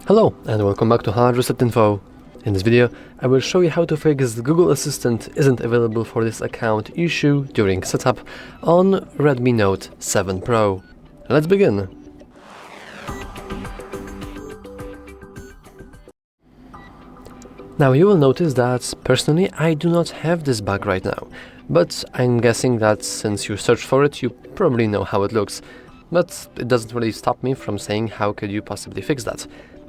Hello and welcome back to HardReset.Info. In this video, I will show you how to fix the Google Assistant isn't available for this account issue during setup on Redmi Note 7 Pro. Let's begin. Now you will notice that personally I do not have this bug right now, but I'm guessing that since you search for it you probably know how it looks. But it doesn't really stop me from saying how could you possibly fix that.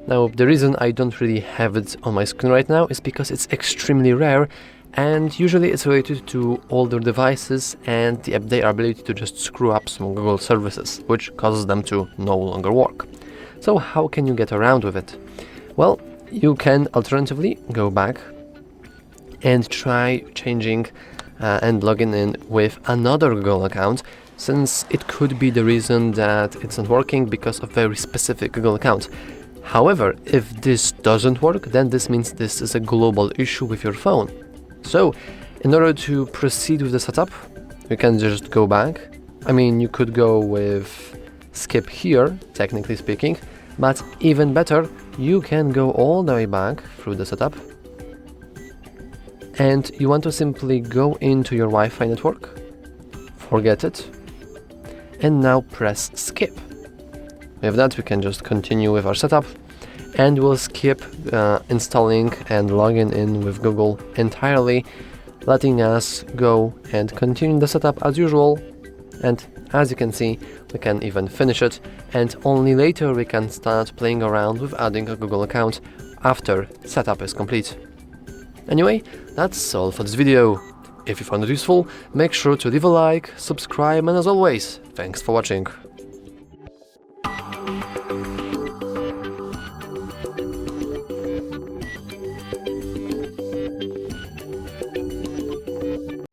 Now, the reason I don't really have it on my screen right now is because it's extremely rare, and usually it's related to older devices and their ability to just screw up some Google services, which causes them to no longer work. So how can you get around with it? Well, you can alternatively go back and try changing and logging in with another Google account, since it could be the reason that it's not working because of very specific Google account. However, if this doesn't work, then this means this is a global issue with your phone. So, in order to proceed with the setup, you can just go back. I mean, you could go with skip here, technically speaking, but even better, you can go all the way back through the setup. And you want to simply go into your Wi-Fi network, forget it, and now press skip. With that, we can just continue with our setup, and we'll skip installing and logging in with Google entirely, letting us go and continue the setup as usual. And as you can see, we can even finish it, and only later we can start playing around with adding a Google account after setup is complete. Anyway, that's all for this video. If you found it useful, make sure to leave a like, subscribe, and as always, thanks for watching.